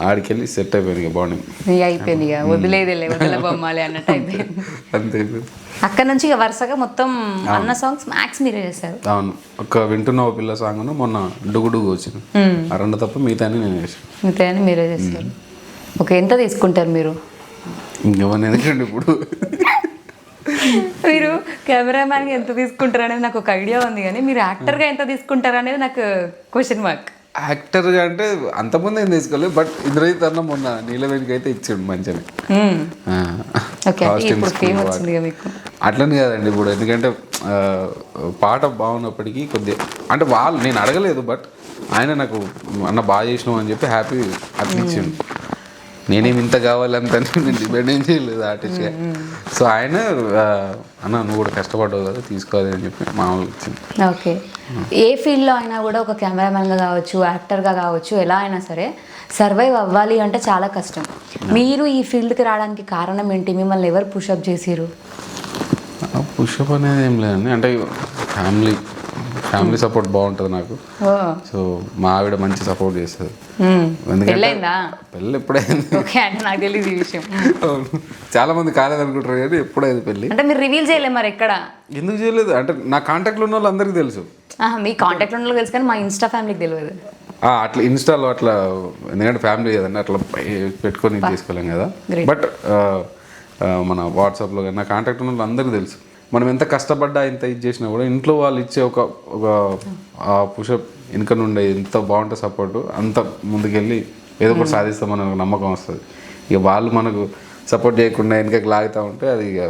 B: ఆడికెళ్ళి సెట్ అయిపోయింది బాండింగ్.
A: అయిపోయింది వదిలేబొమ్మాలి అన్నట్టు అయిపోయింది.
B: అంతే.
A: అక్కడ నుంచి వరుసగా మొత్తం అన్న సాంగ్స్ మ్యాక్స్ మీరే చేశారు.
B: అవును, ఒక వింటున్న పిల్ల సాంగ్ మొన్న డుగుడుగు వచ్చింది, ఆ రెండు తప్ప మిగతా నేను చేశాను.
A: మిగతా మీరే చేశారు. ఓకే, ఎంత తీసుకుంటారు మీరు?
B: ఇంకేమన్నా ఎందుకండి ఇప్పుడు
A: మీరు కెమెరామ్యాన్గా ఎంత తీసుకుంటారు అనేది నాకు ఒక ఐడియా ఉంది, కానీ మీరు యాక్టర్గా ఎంత తీసుకుంటారు అనేది నాకు క్వశ్చన్ మార్క్.
B: యాక్టర్గా అంటే అంతకుముందు ఏం తీసుకోలేదు, బట్ ఇంద్రజిత్ అన్న మొన్న నీలవేణికి అయితే ఇచ్చాడు మంచిగా. అట్లని కాదండి ఇప్పుడు, ఎందుకంటే పాట బాగున్నప్పటికీ కొద్దిగా అంటే నేను అడగలేదు, బట్ ఆయన నాకు అన్న బాగా చేసినావు అని చెప్పి హ్యాపీ అట్లా ఇచ్చిండు. నేనేమి ఇంత కావాలంత నేను డిపెండ్ ఏం చేయలేదు ఆర్టిస్ట్గా. సో ఆయన అన్న నువ్వు కూడా కష్టపడ్డావు కదా, తీసుకోవాలి అని చెప్పి మామూలుగా ఇచ్చింది.
A: ఓకే, ఏ ఫీల్డ్లో అయినా కూడా ఒక కెమెరామెన్గా కావచ్చు, యాక్టర్గా కావచ్చు, ఎలా అయినా సరే సర్వైవ్ అవ్వాలి అంటే చాలా కష్టం. మీరు ఈ ఫీల్డ్కి రావడానికి కారణం ఏంటి? మిమ్మల్ని ఎవరు పుషప్ చేసిరు?
B: పుషప్ అనేది ఏం లేదండి, అంటే ఫ్యామిలీ సపోర్ట్ బాగుంటుంది నాకు. సో మా ఆవిడ మంచి సపోర్ట్ చేస్తుంది. పెళ్ళి ఎప్పుడైంది
A: నాకు తెలియదు ఈ విషయం.
B: చాలా మంది కాలేదనుకుంటారు కానీ ఎప్పుడైంది పెళ్ళి.
A: అంటే మీరు రివీల్ చేయలేదు మరి ఎక్కడ?
B: ఎందుకు చేయలేదు అంటే నా కాంటాక్ట్లో ఉన్న వాళ్ళు అందరికీ తెలుసు.
A: మీ కాంటాక్ట్లో ఉన్న వాళ్ళు తెలుసు కానీ మా ఇన్స్టా ఫ్యామిలీకి తెలియదు.
B: అట్లా ఇన్స్టాలో అట్లా, ఎందుకంటే ఫ్యామిలీ కదండి, అట్లా పెట్టుకొని తీసుకోలేం కదా. బట్ మన వాట్సాప్లో కానీ నా కాంటాక్ట్ ఉన్న వాళ్ళు అందరికీ తెలుసు. మనం ఎంత కష్టపడ్డా ఎంత ఇది చేసినా కూడా ఇంట్లో వాళ్ళు ఇచ్చే ఒక పుషప్ వెనుక నుండి ఎంత బాగుంటుంది సపోర్టు, అంత ముందుకెళ్ళి ఏదో ఒకటి సాధిస్తామని ఒక నమ్మకం వస్తుంది. ఇక వాళ్ళు మనకు సపోర్ట్ చేయకుండా వెనకకి లాగుతూ ఉంటే అది ఇక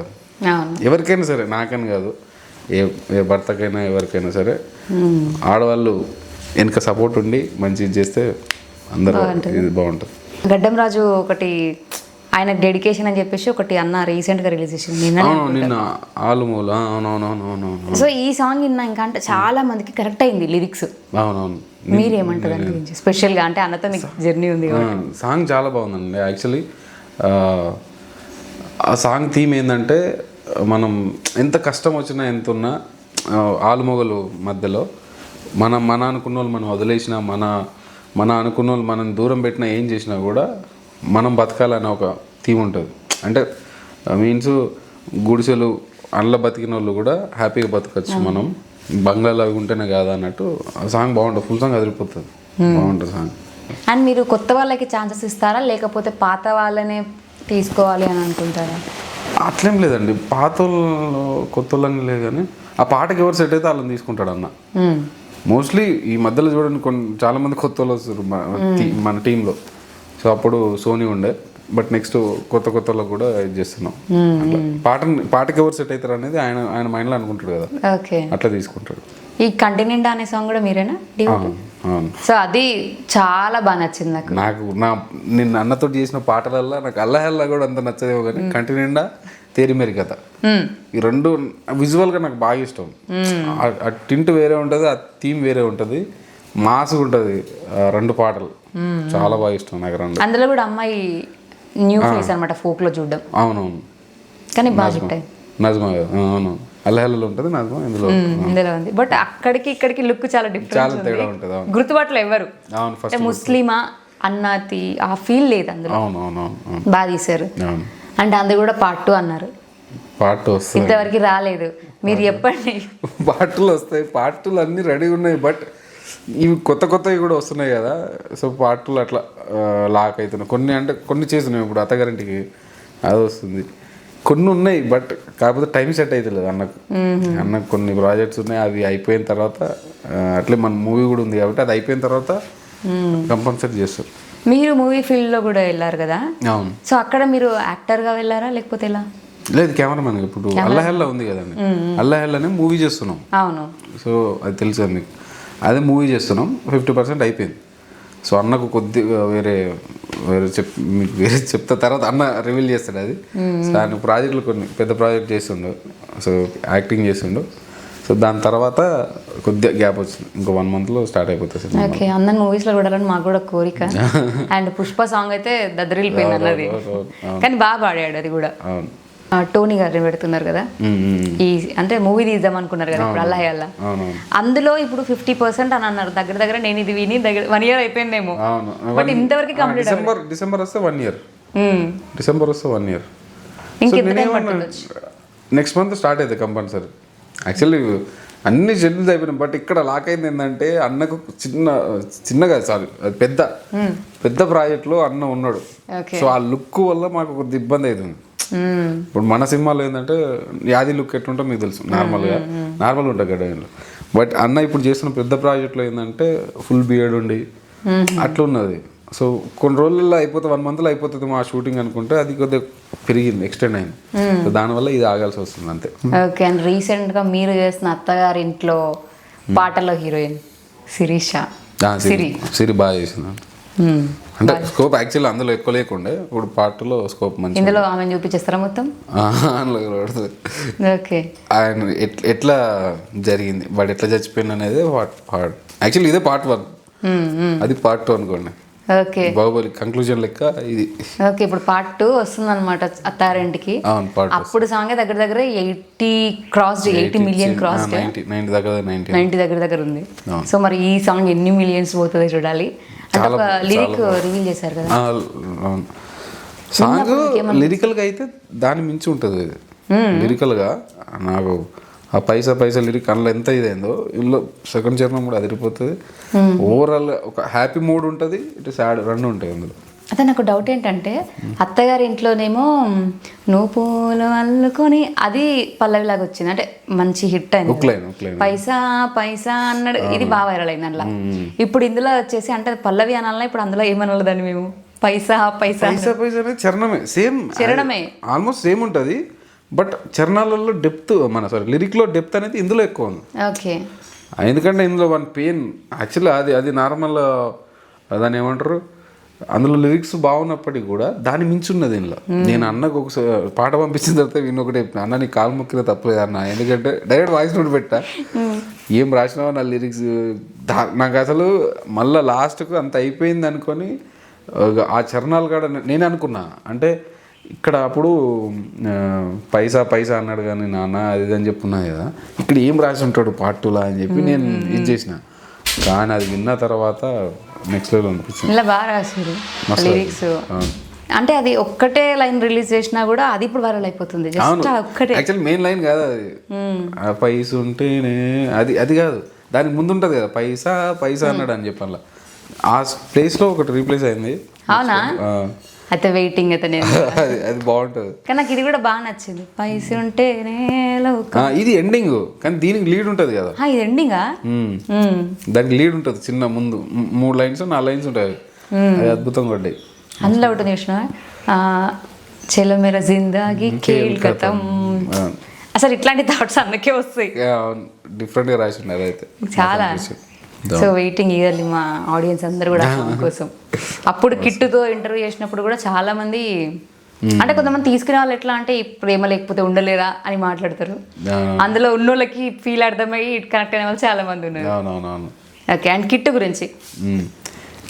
B: ఎవరికైనా సరే, నాకని కాదు, ఏ భర్తకైనా ఎవరికైనా సరే ఆడవాళ్ళు వెనక సపోర్ట్ ఉండి మంచి ఇది చేస్తే అందరూ ఇది బాగుంటుంది.
A: గడ్డం రాజు ఒకటి ఆయన డెడికేషన్ అని చెప్పేసి ఒకటి అన్న రీసెంట్గా రిలీజ్ చేసింది
B: నిన్న ఆలుమూల. అవునవునవునవును.
A: సో ఈ సాంగ్ విన్నా ఇంకా అంటే చాలా మందికి కరెక్ట్ అయింది లిరిక్స్.
B: అవునవును.
A: మీరేమంటారు దాని గురించి స్పెషల్గా? అంటే అన్నతో మీకు జర్నీ ఉంది.
B: సాంగ్ చాలా బాగుందండి. యాక్చువల్లీ ఆ సాంగ్ థీమ్ ఏంటంటే, మనం ఎంత కష్టం వచ్చినా ఎంత ఉన్నా ఆలుమొగలు మధ్యలో మన అనుకున్న వాళ్ళు మనం వదిలేసినా, మన అనుకున్న వాళ్ళు మనం దూరం పెట్టినా, ఏం చేసినా కూడా మనం బతకాలనే ఒక థీమ్ ఉంటుంది. అంటే మీన్స్ గుడిసెలు అందులో బతికిన వాళ్ళు కూడా హ్యాపీగా బతకచ్చు, మనం బంగ్లాలో అవి ఉంటేనే కాదు అన్నట్టు ఆ సాంగ్ బాగుంటుంది. ఫుల్ సాంగ్ అదిరిపోతుంది, బాగుంటుంది సాంగ్.
A: అండ్ మీరు కొత్త వాళ్ళకి ఛాన్సెస్ ఇస్తారా, లేకపోతే పాత వాళ్ళనే తీసుకోవాలి అని అనుకుంటారా?
B: అట్లేం లేదండి, పాత వాళ్ళు కొత్త వాళ్ళని లేదు, కానీ ఆ పాటకి ఎవరు సెట్ అయితే వాళ్ళని తీసుకుంటాడు అన్న. మోస్ట్లీ ఈ మధ్యలో చూడండి చాలా మంది కొత్త వాళ్ళు వస్తారు మన టీంలో. సో అప్పుడు సోనీ ఉండే, బట్ నెక్స్ట్ కొత్తలో కూడా ఇది చేస్తున్నాం. అట్లా పాటకి ఎవరు సెట్ అవుతారు అనేది ఆయన మైండ్లో అనుకుంటాడు కదా,
A: ఓకే,
B: అట్లా తీసుకుంటాడు.
A: ఈ కంటి నిండా అనే సాంగ్ కూడా మీరేనా?
B: అవును.
A: సో అది చాలా బాగా నచ్చింది నాకు.
B: నేను అన్నతో చేసిన పాటలల్లో నాకు అల్లహల్లా కూడా అంత నచ్చదేమో కానీ కంటి నిండా తేరిమేరి కథ, ఈ రెండు విజువల్గా నాకు బాగా ఇష్టం. ఆ టింట్ వేరే ఉంటుంది, ఆ థీమ్ వేరే ఉంటుంది, మాస్గా ఉంటుంది. రెండు పాటలు చాలా బాగా ఇష్టం నాకు రెండు.
A: అందులో కూడా అమ్మాయి న్యూ ఫేస్ అనమాట ఫోక్ లో చూడడం.
B: అవునవును,
A: కానీ బాగా హిట్
B: నజ్మా. అవును, అల్లహల్లలో ఉంటుంది, నజ్మా ఇందులో
A: ఉంది. బట్ అక్కడికి ఇక్కడికి లుక్ చాలా డిఫరెంట్,
B: చాలా తేడా ఉంటుంది.
A: గుర్తుపట్లు ఎవరు
B: అవును, ఫస్ట్
A: ముస్లిమా అన్నతి ఆ ఫీల్ లేదు అందులో.
B: అవును,
A: బాగా తీశారు. అంటే అందులో కూడా పార్ట్ 2 అన్నారు.
B: పార్ట్ 2 వస్తుంది,
A: ఇంతవరకు రాలేదు. మీరు చెప్పండి.
B: పార్ట్ 2 వస్తాయి. పార్ట్ 2 అన్నీ రెడీ ఉన్నాయి, బట్ ఇవి కొత్తవి కూడా వస్తున్నాయి కదా. సో పార్ట్ 2 అట్లా లాక్ అవుతున్నాయి. కొన్ని చేస్తున్నాయి. ఇప్పుడు అత్తగారింటికి అది వస్తుంది, కొన్ని ఉన్నాయి, బట్ కాకపోతే టైం సెట్ అవుతలేదు అన్నకు కొన్ని ప్రాజెక్ట్స్ ఉన్నాయి. అవి అయిపోయిన తర్వాత అట్లే మన మూవీ కూడా ఉంది కాబట్టి అది అయిపోయిన తర్వాత కంపల్సరీ చేస్తారు.
A: మీరు మూవీ ఫీల్డ్ లో కూడా వెళ్ళారు కదా.
B: అవును.
A: సో అక్కడ మీరు యాక్టర్ గా వెళ్ళారా లేకపోతే ఎలా?
B: లేదు, కెమెరామెన్. ఇప్పుడు అల్లహల్లా ఉంది కదండి, అల్లహల్లానే మూవీ చేస్తున్నాం.
A: అవును.
B: సో అది తెలుసు మీకు. అదే మూవీ చేస్తున్నాం, 50% అయిపోయింది. సో అన్నకు కొద్దిగా మీకు వేరే చెప్తా, తర్వాత అన్న రివీల్ చేస్తాడు అది. సో ఆయన ప్రాజెక్టులు కొన్ని పెద్ద ప్రాజెక్ట్ చేస్తుండు, సో యాక్టింగ్ చేస్తుండు. సో దాని తర్వాత కొద్దిగా గ్యాప్ వచ్చింది, ఇంకో 1 monthలో స్టార్ట్ అయిపోతుంది.
A: ఓకే, అందరి మూవీస్లో చూడాలని మాకు కూడా కోరిక. అండ్ పుష్ప సాంగ్ అయితే దద్దరిల్లిపోయింది అన్నది, కానీ బాగా పాడాడు అది కూడా. టోనీ గారిని పెడుతున్నారు కదా, ఈ అంటే మూవీ తీద్దాం అనుకున్నారు కదా ఇప్పుడు అల్లహల్లా. అందులో ఇప్పుడు 50% అని అన్నారు. దగ్గర నేను ఇది విని 1 year అయిపోయిందేమో, బట్ ఇంతవరకు కంప్లీట్.
B: డిసెంబర్ వస్తే 1 year. డిసెంబర్ వస్తే 1 year. నెక్స్ట్ మంత్ స్టార్ట్ అవుతుంది కంపల్సరీ. యాక్చువల్లీ అన్ని షెడ్యూల్స్ అయిపోయినాయి, బట్ ఇక్కడ లాక్ అయింది ఏంటంటే అన్నకు చిన్నగా సారీ పెద్ద ప్రాజెక్ట్లో అన్న ఉన్నాడు. సో ఆ లుక్ వల్ల మాకు కొద్ది ఇబ్బంది అవుతుంది. ఇప్పుడు మన సినిమాలో ఏంటంటే యాది లుక్ ఎట్లుంటో మీకు తెలుసు, నార్మల్ ఉంటుంది గడ్డలో. బట్ అన్న ఇప్పుడు చేస్తున్న పెద్ద ప్రాజెక్ట్లో ఏంటంటే ఫుల్ బియర్డ్ ఉండి అట్లా ఉన్నది. సో కొన్ని రోజుల్లో అయిపోతే 1 monthలో అయిపోతుంది మా షూటింగ్ అనుకుంటే అది కొద్దిగా పెరిగింది, ఎక్స్టెండ్ అయింది. సో దానివల్ల ఇది ఆగాల్సి వస్తుంది అంతే.
A: ఓకే. అండ్ రీసెంట్గా మీరు చేసిన అత్తగారి ఇంట్లో పాటలో హీరోయిన్
B: సిరి బాగా చేసింది. అంటే స్కోప్ యాక్చువల్లీ అందులో ఎక్కువ లేకుండే, ఇప్పుడు పార్ట్ 2లో స్కోప్ మంచి.
A: ఇందులో ఆమె చూపించేస్తారా మొత్తం? ఓకే.
B: ఆయన ఎట్లా జరిగింది, వాడు ఎట్లా చచ్చిపోయింది అనేది యాక్చువల్లీ ఇదే పార్ట్ 1, అది పార్ట్ 2 అనుకోండి.
A: ఓకే.
B: బాహుబలి కంక్లూజన్ లెక్క ఇది.
A: ఓకే, ఇప్పుడు పార్ట్ 2 వస్తుంది అనమాట అత్తారింటికి. అప్పుడు సాంగ్ దగ్గర 80 million క్రాస్, 90 దగ్గర ఉంది. సో మరి ఈ సాంగ్ ఎన్ని మిలియన్స్ పోతుందో చూడాలి. అంటే ఒక లిరిక్ రివీల్ చేశారు కదా
B: సాంగ్. లిరికల్గా అయితే దాని మించి ఉంటుంది లిరికల్గా. నాకు ఆ పైసా లిరిక్ అందులో ఎంత ఇదైందో ఇందులో సెకండ్ చరణం కూడా అదిరిపోతుంది. ఓవరాల్ ఒక హ్యాపీ మూడ్ ఉంటుంది, ఇటు సాడ్, రెండు ఉంటాయి అందులో.
A: అదే నాకు డౌట్ ఏంటంటే అత్తగారి ఇంట్లోనేమో నువ్వు పూలు అల్లుకొని అది పల్లవిలాగా వచ్చింది, అంటే మంచి హిట్ అయింది. పైసా అన్నాడు, ఇది బాగా వైరల్ అయింది అందులో. ఇప్పుడు ఇందులో వచ్చేసి అంటే పల్లవి అనాలన్నా, ఇప్పుడు అందులో ఏమనాలి దాన్ని మేము? పైసా
B: అనేది చరణమే, చరణమే ఆల్మోస్ట్ సేమ్ ఉంటుంది. బట్ చరణాలలో డెప్త్ లిరిక్లో డెప్త్ అనేది ఇందులో ఎక్కువ ఉంది.
A: ఓకే.
B: ఎందుకంటే ఇందులో వన్ పెయిన్ యాక్చువల్లీ అది నార్మల్, దాన్ని ఏమంటారు, అందులో లిరిక్స్ బాగున్నప్పటికీ కూడా దాని మించి ఉన్నది ఇందులో. నేను అన్నకు ఒకసారి పాట పంపించిన తర్వాత విన్నొకటి అన్న నీ కాలు మొక్కిన తప్పలేదు అన్న, ఎందుకంటే డైరెక్ట్ వాయిస్ నోట్ పెట్టా, ఏం రాసినావో నా లిరిక్స్ నాకు అసలు మళ్ళీ లాస్ట్కు అంత అయిపోయింది అనుకొని ఆ చరణాలు కూడా నేను అనుకున్నా. అంటే ఇక్కడ అప్పుడు పైసా అన్నాడు కానీ నాన్న అది అని చెప్పున్నా కదా, ఇక్కడ ఏం రాసి ఉంటాడు పార్ట్ 2లా అని చెప్పి నేను ఇది చేసిన. కానీ అది విన్న తర్వాత నెక్స్ట్ లెవెల్ అనిపించింది.
A: ఇలా బాగా రాశారు లిరిక్స్. అంటే అది ఒక్కటే లైన్ రిలీజ్ చేసినా కూడా అది ఇప్పుడు వైరల్ అయిపోతుంది.
B: యాక్చువల్లీ మెయిన్ లైన్ కాదు అది, పైస ఉంటేనే అది కాదు, దానికి ముందు ఉంటుంది కదా పైసా అన్నాడు అని చెప్పాల. ఆ ప్లేస్లో ఒకటి రీప్లేస్ అయింది.
A: అవునా? అయితే వెయిటింగ్ అయితే నేను
B: అది బాగుంటుంది.
A: కానీ నాకు ఇది కూడా బాగా నచ్చింది. పైసి ఉంటేనే లోకం.
B: ఇది ఎండింగ్, కానీ దీనికి లీడ్ ఉంటుంది కదా.
A: ఇది ఎండింగా?
B: దానికి లీడ్ ఉంటుంది చిన్న ముందు 3 లైన్స్ 4 లైన్స్ ఉంటాయి. అది అద్భుతంగా పడ్డాయి.
A: అందులో ఒకటి చూసిన చలో మేరా జిందాగీ ఖేల్ ఖతం. అసలు ఇట్లాంటి థాట్స్ అందుకే వస్తాయి.
B: డిఫరెంట్గా రాసి ఉండే అదైతే
A: చాలా. సో వెయిటింగ్ ఈగర్లీ మా ఆడియన్స్ అందరు కూడా సాంగ్ కోసం. అప్పుడు కిట్టుతో ఇంటర్వ్యూ చేసినప్పుడు కూడా చాలా మంది, అంటే కొంతమంది తీసుకునే వాళ్ళు ఎట్లా అంటే ఈ ప్రేమ లేకపోతే ఉండలేరా అని మాట్లాడతారు. అందులో ఉన్నోళ్ళకి ఫీల్ అర్థమయ్యి కనెక్ట్ అయిన వాళ్ళు చాలా మంది ఉన్నారు.
B: అవునవునవును.
A: ఓకే, అండ్ కిట్టు గురించి.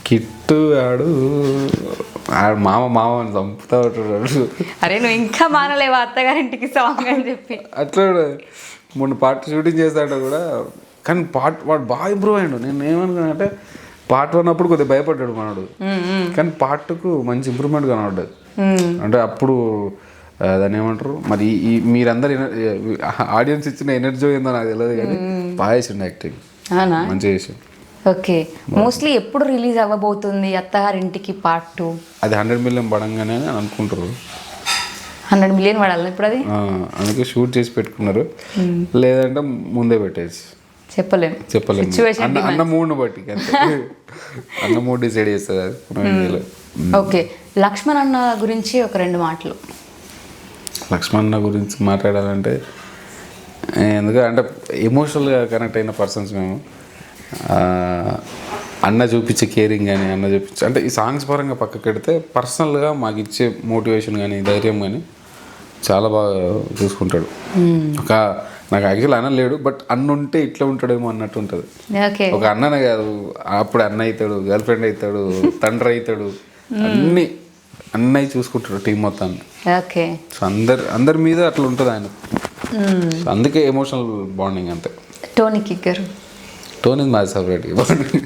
B: కిట్టు ఆడు మామ అని చంపుతా ఉంటాడు.
A: అరే నువ్వు ఇంకా మానలేవా అత్తగారింటికి సాంగ్ అని చెప్పి.
B: అట్లా మొన్న పార్ట్ షూటింగ్ చేస్తాడు కూడా, కానీ వాడు బాగా ఇంప్రూవ్ అయ్యాడు. నేను ఏమనుకున్నా అంటే పార్ట్ 1 అప్పుడు కొద్దిగా భయపడ్డాడు మనడు, కానీ పార్ట్ 2కు మంచి ఇంప్రూవ్మెంట్ కనబడ్డది. అంటే అప్పుడు దాన్ని ఏమంటారు మరి, ఈ మీరందరు ఆడియన్స్ ఇచ్చిన ఎనర్జీ ఏందో నాకు తెలియదు, కానీ బాగా చేసిండు యాక్టింగ్, మంచిగా చేసిండు.
A: ఓకే, మోస్ట్లీ ఎప్పుడు రిలీజ్ అవ్వబోతుంది అత్తగారింటికి పార్ట్ 2?
B: అది 100 మిలియన్ పడంగానే అనుకుంటారు.
A: 100 మిలియన్ పడాలి ఇప్పుడు అది.
B: అందుకే షూట్ చేసి పెట్టుకున్నారు, లేదంటే ముందే పెట్టేసి
A: చెప్పలేము.
B: అన్న మూడ్ని బట్టి, అన్న మూడ్ డిసైడ్ చేస్తుంది అది.
A: ఓకే, లక్ష్మణ్ అన్న గురించి ఒక 2 మాటలు.
B: లక్ష్మణ్ అన్న గురించి మాట్లాడాలంటే, ఎందుకంటే ఎమోషనల్గా కనెక్ట్ అయిన పర్సన్స్ మేము. అన్న చూపించే కేరింగ్ కానీ, అన్న చూపించే అంటే ఈ సాంగ్స్ పరంగా పక్కకు పెడితే పర్సనల్గా మాకు ఇచ్చే మోటివేషన్ కానీ, ధైర్యం కానీ చాలా బాగా చూసుకుంటాడు. నాకు యాక్చువల్ అన్న లేడు, బట్ అన్న ఉంటే ఇట్లా ఉంటాడేమో అన్నట్టు ఉంటుంది. ఒక అన్ననే కాదు, అప్పుడు అన్న అవుతాడు, గర్ల్ ఫ్రెండ్ అవుతాడు, తండ్రి అవుతాడు, అన్నీ అన్నయ్య చూసుకుంటాడు టీం మొత్తాన్ని. సో అందరి మీద అట్లా ఉంటుంది ఆయన. అందుకే ఎమోషనల్ బాండింగ్ అంతే. టోనీ మాది సపరేట్గా బాండింగ్.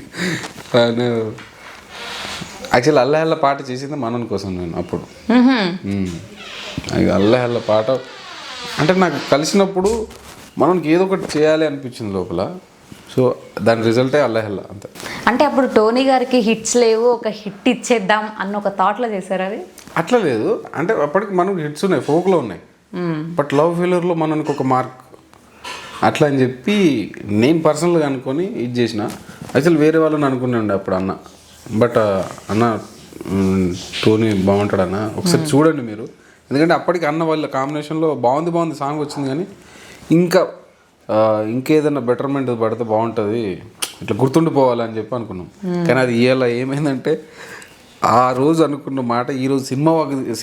B: యాక్చువల్ అల్లహల్ల పాట చేసింది మనన్ కోసం నేను అప్పుడు. అల్లహల్ల పాట అంటే నాకు కలిసినప్పుడు మనకి ఏదో ఒకటి చేయాలి అనిపించింది లోపల. సో దాని రిజల్టే అల్లహల్ల అంతే.
A: అంటే అప్పుడు టోనీ గారికి హిట్స్ లేవు, ఒక హిట్ ఇచ్చేద్దాం అన్న ఒక థాట్లో చేశారు అది?
B: అట్లా లేదు, అంటే అప్పటికి మనకు హిట్స్ ఉన్నాయి, ఫోక్లో ఉన్నాయి, బట్ లవ్ ఫెయిల్యూర్లో మనకు ఒక మార్క్ అట్లా అని చెప్పి నేను పర్సనల్గా అనుకొని ఇది చేసిన. యాక్చువల్ వేరే వాళ్ళని అనుకునే ఉండే అప్పుడు అన్న, బట్ అన్న టోనీ బాగుంటాడు అన్న, ఒకసారి చూడండి మీరు, ఎందుకంటే అప్పటికి అన్న వాళ్ళ కాంబినేషన్లో బాగుంది సాంగ్ వచ్చింది, కానీ ఇంకేదైనా బెటర్మెంట్ పడితే బాగుంటుంది, ఇట్లా గుర్తుండిపోవాలని చెప్పి అనుకున్నాం. కానీ అది ఇవాళ ఏమైందంటే ఆ రోజు అనుకున్న మాట ఈరోజు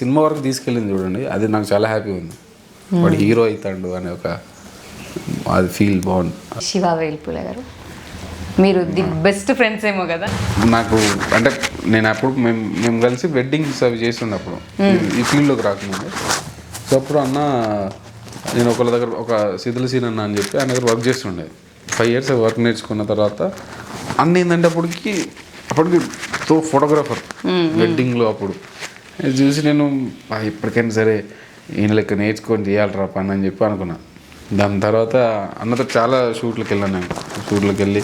B: సినిమా వరకు తీసుకెళ్ళింది చూడండి, అది నాకు చాలా హ్యాపీ ఉంది. వాడు హీరో అవుతాడు అనే ఒక అది ఫీల్ బాగుంది.
A: శివ వేల్పుల గారు, మీరు ది బెస్ట్ ఫ్రెండ్స్ ఏమో కదా
B: నాకు. అంటే నేను అప్పుడు మేము కలిసి వెడ్డింగ్స్ అవి చేస్తుండే అప్పుడు, ఈ ఫీల్డ్లోకి రాకముందు. సో అప్పుడు అన్న నేను ఒకళ్ళ దగ్గర ఒక శిథిల సీన్ అన్న అని చెప్పి ఆయన దగ్గర వర్క్ చేస్తుండే. 5 years వర్క్ నేర్చుకున్న తర్వాత అన్న ఏంటంటే అప్పటికి ఫోటోగ్రాఫర్ వెడ్డింగ్లో. అప్పుడు చూసి నేను ఇప్పటికైనా సరే ఈయన లెక్క నేర్చుకొని చేయాలరా పని అని చెప్పి అనుకున్నా. దాని తర్వాత అన్నతో చాలా షూట్లకు వెళ్ళాను నేను. షూట్లకు వెళ్ళి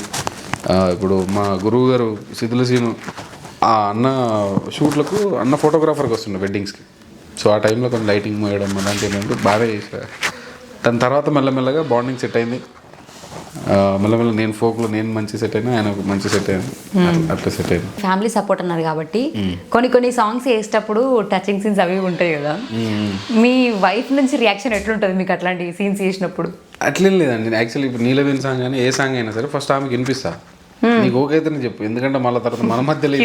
B: ఇప్పుడు మా గురువు గారు శిథిల సీను ఆ అన్న షూట్లకు అన్న ఫోటోగ్రాఫర్కి వస్తుండే వెడ్డింగ్స్కి. సో ఆ టైంలో కొంచెం లైటింగ్ మోయడం అలాంటి ఏంటంటే బాగా చేశారు. దాని తర్వాత మెల్లమెల్లగా బాండింగ్ సెట్ అయింది. మెల్లమెల్ల నేను ఫోక్లో నేను మంచి సెట్ అయినా, ఆయన మంచి సెట్ అయ్యాను, అట్లా సెట్ అయింది.
A: ఫ్యామిలీ సపోర్ట్ అన్నారు కాబట్టి కొన్ని సాంగ్స్ వేసేటప్పుడు టచింగ్ సీన్స్ అవి ఉంటాయి కదా, మీ వైఫ్ నుంచి రియాక్షన్ ఎట్లుంటుంది మీకు అట్లాంటి సీన్స్ చేసినప్పుడు?
B: అట్లేం లేదండి. యాక్చువల్లీ ఇప్పుడు నీలవేణి సాంగ్ కానీ ఏ సాంగ్ అయినా సరే ఫస్ట్ ఆమెకి వినిపిస్తా, నీకు ఓకే అయితేనే చెప్పు, ఎందుకంటే మళ్ళీ తర్వాత మన మధ్యలో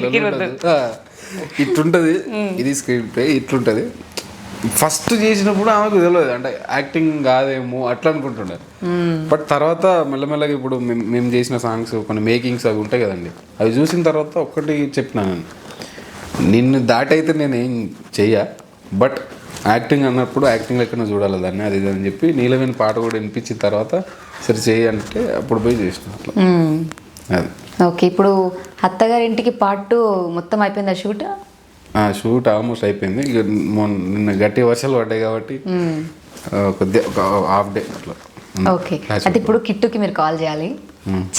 B: ఇట్లుంటుంది, ఇది స్క్రీన్ ప్లే ఇట్లుంటుంది. ఫస్ట్ చేసినప్పుడు ఆమెకు తెలియదు, అంటే యాక్టింగ్ కాదేమో అట్లా అనుకుంటుండే. బట్ తర్వాత మెల్లమెల్లగా ఇప్పుడు మేము చేసిన సాంగ్స్ కొన్ని మేకింగ్స్ అవి ఉంటాయి కదండి, అవి చూసిన తర్వాత ఒక్కటి చెప్పినాను, నిన్ను దాటైతే నేను ఏం చెయ్య, బట్ యాక్టింగ్ అన్నప్పుడు యాక్టింగ్ లెక్కన చూడాలి దాన్ని, అది అని చెప్పి నీలవేణి పాట కూడా వినిపించిన తర్వాత సరే చేయి అంటే అప్పుడు పోయి చేసిన అట్లా. అది
A: ఓకే. ఇప్పుడు అత్తగారింటికి పార్ట్ 2 మొత్తం అయిపోయిందా షూట్?
B: షూట్ ఆల్మోస్ట్ అయిపోయింది. ఇక నిన్న గట్టి వర్షాలు పడ్డాయి కాబట్టి కొద్దిగా ఒక హాఫ్ డే అట్లా.
A: ఓకే. అయితే ఇప్పుడు కిట్టుకి మీరు కాల్ చేయాలి.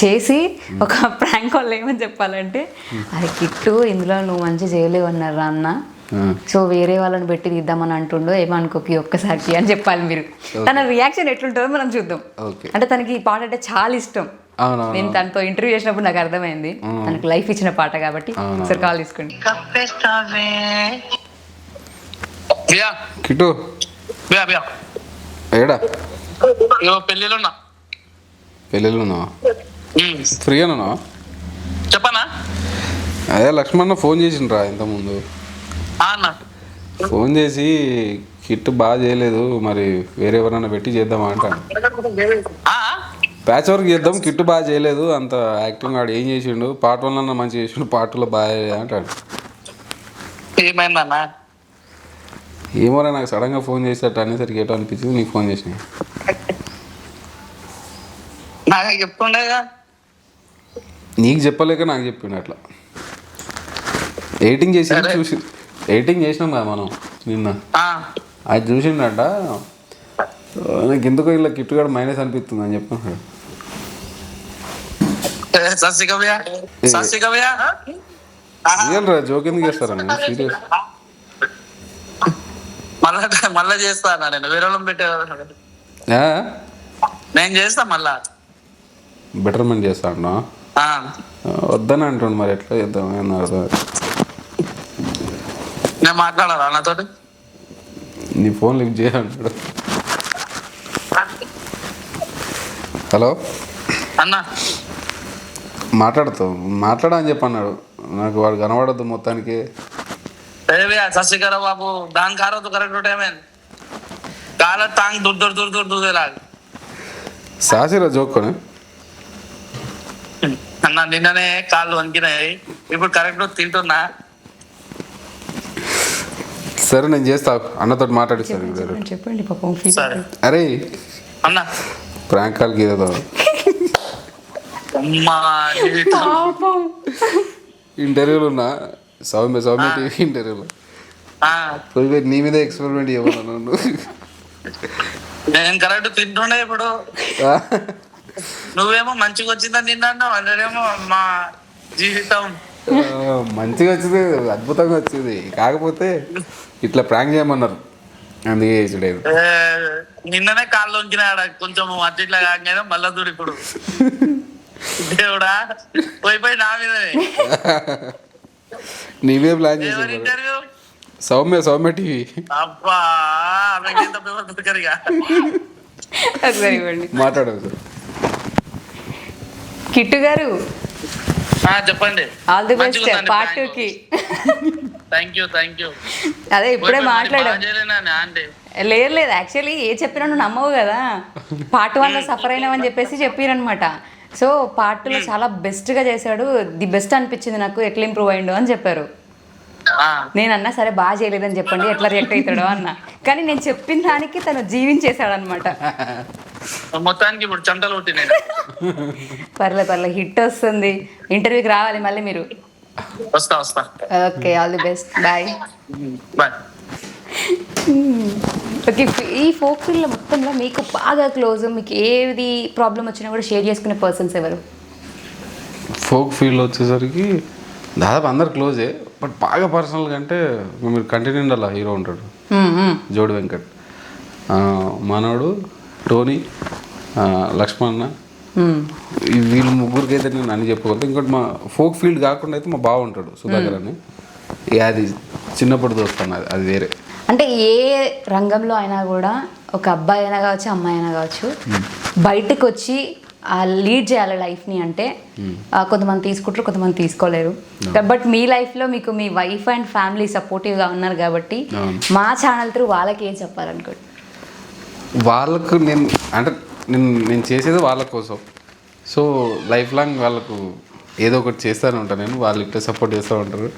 A: చేసి ఒక ప్రాంక్ వాళ్ళు ఏమని చెప్పాలంటే అది కిట్టు ఇందులో నువ్వు మంచి చేయలేవు అన్నారా అన్న, సో వేరే వాళ్ళని పెట్టి తీద్దామని అంటుండో ఏమనుకోకి ఒక్కసారికి అని చెప్పాలి మీరు. తన రియాక్షన్ ఎట్లుంటుందో మనం చూద్దాం. అంటే తనకి ఈ పాట అంటే చాలా ఇష్టం. నేను తనతో ఇంటర్వ్యూ చేసినప్పుడు నాకు అర్థమైంది తనకు లైఫ్ ఇచ్చిన పాట కాబట్టి. ఒకసారి కాల్ తీసుకోండి.
B: కిట్టు ఏడా
C: పెళ్ళిలో
B: ఉన్నావా? ఫ్రీగా ఉన్నావా?
C: చెప్పనా?
B: అదే లక్ష్మణ ఫోన్ చేసిండ్రా ఇంతకుముందు. ఫోన్ చేసి కిట్ బాగా చేయలేదు, మరి వేరే ఎవరైనా పెట్టి చేద్దామా అంటాను. ప్యాచ్ వర్క్ చేద్దాం, కిట్ బాగా చేయలేదు, అంత యాక్టింగ్ ఆడు ఏం చేసిండు, పార్ట్ 1 అన్న మంచిగా చేసిండు, పార్ట్ 2లో బాగా అంటాడు.
C: ఏమైందన్నా?
B: ఏమోరా నాకు సడన్గా ఫోన్ చేసేటట్టు అనేసరికి ఏటో అనిపించింది, నీకు ఫోన్ చేసిన.
C: నాకు చెప్పుకుండేగా.
B: నీకు చెప్పలేక నాకు చెప్పిండు అట్లా. ఎడిటింగ్ చేసినాం కదా మనం నిన్న, అది చూసిండట. నాకు ఎందుకో ఇలా కిట్టుగాడు మైనస్ అనిపిస్తుంది అని చెప్పాను. రియల్ రా, జోక్ ఎందుకు చేస్తారని సీరియస్.
C: మళ్ళా చేస్తా నేను వేరే పెట్టే నేను చేస్తా మళ్ళా
B: బెటర్మెంట్ చేస్తా అన్నా. వద్దని అంటుండు, మరి ఎట్లా చేద్దాం అన్నారు.
C: నేను మాట్లాడాలా నాతోటి?
B: నీ ఫోన్ లిఫ్ట్ చేయాలంటాడు. హలో
C: అన్నా,
B: మాట్లాడని చెప్పి అన్నాడు. నాకు వాడు కనబడద్దు మొత్తానికి.
C: శశికర బాబు దాని కారదు కరెక్ట్ టైం కాల తాంగ్ దుర్ దుర్ దుర్ దుర్
B: సాసిరా జోక్కొని
C: అన్న. నిన్ననే కాళ్ళు వణికినాయి, ఇప్పుడు కరెక్ట్ తింటున్నా.
B: సరే నేను చేస్తా, అన్నతో మాట్లాడిస్తాను.
A: చెప్పండి పాపం.
B: అరే
C: అన్న
B: ప్రాంక్ కాల్కి ఏదో ఇంటర్వ్యూలో ఉన్నా, సౌమ్య టీవీ ఇంటర్వ్యూలో పోయి నీ మీద ఎక్స్పెరిమెంట్ చేయమన్నాను.
C: నేను కరెక్ట్ తింటుండే, ఇప్పుడు నువ్వేమో మంచిగా వచ్చిందని తిన్నాను, అందరేమో మా జీవితం
B: మంచిగా వచ్చింది, అద్భుతంగా వచ్చింది. కాకపోతే ఇట్లా ప్రాంక్ చేయమన్నారు, అందుకే చేసుడేది.
C: నిన్ననే కాళ్ళు వంకినాడ కొంచెం అట్లా ఇట్లా కాగానే మళ్ళా దూడు. ఇప్పుడు దేవుడా పోయి నా మీదనే.
B: నీవే ప్లాన్ చేసావు.
C: Interview
B: Soumya TV.
C: అబ్బా దొరికరిగా
B: మాట్లాడదు సార్.
A: కిట్టు గారు
C: చెప్పండి.
A: ఆల్ ది బెస్ట్ పార్ట్ 2 కి.
C: Thank you.
A: అదే ఇప్పుడే మాట్లాడాను. లేదు యాక్చువల్లీ ఏ చెప్పినా నువ్వు నమ్మవు కదా. పార్ట్ 1లో సఫర్ అయినామని చెప్పేసి చెప్పిరనమాట. సో పార్ట్ 2లో చాలా బెస్ట్గా చేశాడు, ది బెస్ట్ అనిపించింది నాకు, ఎట్లా ఇంప్రూవ్ అయ్యిండు అని చెప్పారు. నేను అన్నా సరే బాగా చేయలేదని చెప్పండి, ఎట్లా రియాక్ట్ అవుతాడో అన్నా. కానీ నేను చెప్పిన దానికి తను జీవించేశాడు అనమాట.
C: మొత్తానికి ఇప్పుడు చంటలు కొట్టినాయి.
A: పర్లే హిట్ వస్తుంది. ఇంటర్వ్యూకి రావాలి మళ్ళీ మీరు.
C: వస్తా.
A: Okay, all the best, bye. Okay, ఈ ఫోక్ ఫీల్డ్లో మొత్తంలో మీకు బాగా క్లోజ్, మీకు ఏది ప్రాబ్లం వచ్చినా కూడా షేర్ చేసుకునే పర్సన్స్ ఎవరు?
B: ఫోక్ ఫీల్డ్ వచ్చేసరికి దాదాపు అందరు క్లోజే, బట్ బాగా పర్సనల్గా అంటే మీరు కంటిన్యూ అలా హీరో ఉంటాడు జోడి వెంకట్, మనోడు టోనీ, లక్ష్మణ, వీళ్ళు ముగ్గురికి అయితే నేను అన్ని చెప్పుకోవద్దు. ఇంకోటి మా ఫోక్ ఫీల్డ్ కాకుండా అయితే మా బావ ఉంటాడు సుధాకర్ అని, అది చిన్నప్పుడు దోస్తాను, అది వేరే.
A: అంటే ఏ రంగంలో అయినా కూడా ఒక అబ్బాయి అయినా కావచ్చు, అమ్మాయి అయినా కావచ్చు, బయటకు వచ్చి లీడ్ చేయాలి లైఫ్ని అంటే కొంతమంది తీసుకుంటారు, కొంతమంది తీసుకోలేరు. బట్ మీ లైఫ్లో మీకు మీ వైఫ్ అండ్ ఫ్యామిలీ సపోర్టివ్గా ఉన్నారు కాబట్టి మా ఛానల్ త్రూ వాళ్ళకి ఏం చెప్పాలనుకోండి.
B: వాళ్ళకు నేను చేసేది వాళ్ళ కోసం. సో లైఫ్ లాంగ్ వాళ్ళకు ఏదో ఒకటి చేస్తూనే ఉంటాను నేను, వాళ్ళు ఇట్లా సపోర్ట్ చేస్తూ ఉంటారు.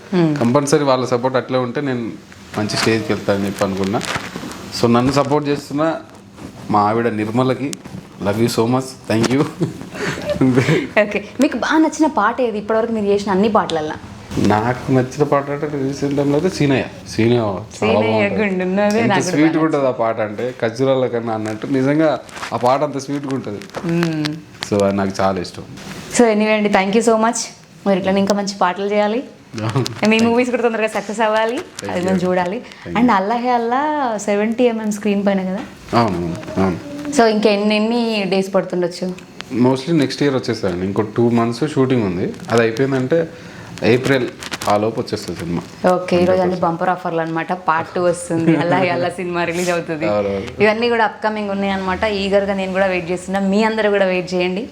B: కంపల్సరీ వాళ్ళ సపోర్ట్ అట్లే ఉంటే నేను మంచి స్టేజ్కి వెళ్తానని చెప్పి అనుకున్నా. సో నన్ను సపోర్ట్ చేస్తున్న మా ఆవిడ నిర్మలకి love you so much, thank you.
A: Okay, మీకు బాగా నచ్చిన పాట ఏది ఇప్పటివరకు మీరు చేసిన అన్ని పాటలల్లో?
B: నాకు నచ్చిన పాట అంటే రీసెంట్ టైంలో అయితే సీనయ్య స్వీట్గా ఉంటుంది ఆ పాట. అంటే ఖర్జూరాల కన్నా అన్నట్టు నిజంగా ఆ పాట అంత స్వీట్గా ఉంటుంది. సో అది నాకు చాలా ఇష్టం.
A: సో ఎనీవే అండి, థ్యాంక్ యూ సో మచ్. మీరు ఇట్లా ఇంకా మంచి పాటలు చేయాలి, మీ మూవీస్ కూడా తొందరగా సక్సెస్ అవ్వాలి, అది మనం చూడాలి. అండ్ అల్లాహే అల్లా 70mm స్క్రీన్ పైన కదా?
B: అవును అవును.
A: సో ఇంకా ఎన్ని డేస్ పడుతుండొచ్చు?
B: మోస్ట్లీ నెక్స్ట్ ఇయర్ వచ్చేస్తాయండి. ఇంకో 2 months షూటింగ్ ఉంది, అది అయిపోయిందంటే ఏప్రిల్ ఆ లోపు వచ్చేస్తుంది సినిమా.
A: ఓకే, ఈరోజు అన్ని బంపర్ ఆఫర్లు అనమాట. పార్ట్ 2 వస్తుంది, అల్లాహే అల్లా సినిమా రిలీజ్ అవుతుంది. ఇవన్నీ కూడా అప్కమింగ్ ఉన్నాయి అనమాట. ఈగర్గా నేను కూడా వెయిట్ చేస్తున్నా, మీ అందరూ కూడా వెయిట్ చేయండి.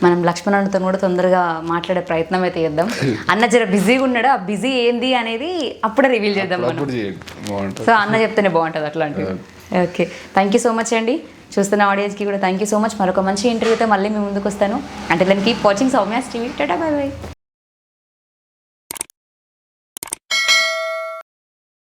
A: మనం లక్ష్మణ్ కూడా తొందరగా మాట్లాడే ప్రయత్నం అయితే చేద్దాం. అన్న జర బిజీగా ఉన్నాడు, ఆ బిజీ ఏంది అనేది అప్పుడే రివీల్ చేద్దాం మనం. సో అన్న చెప్తేనే బాగుంటుంది అట్లాంటివి. Okay, thank you so much అండి. చూస్తున్న ఆడియన్స్కి కూడా థ్యాంక్ యూ సో మచ్. మరొక మంచి ఇంటర్వ్యూతో మళ్ళీ మీ ముందుకు వస్తాను. అంటే దానికి keep watching Soumya's TV. Tata, by by.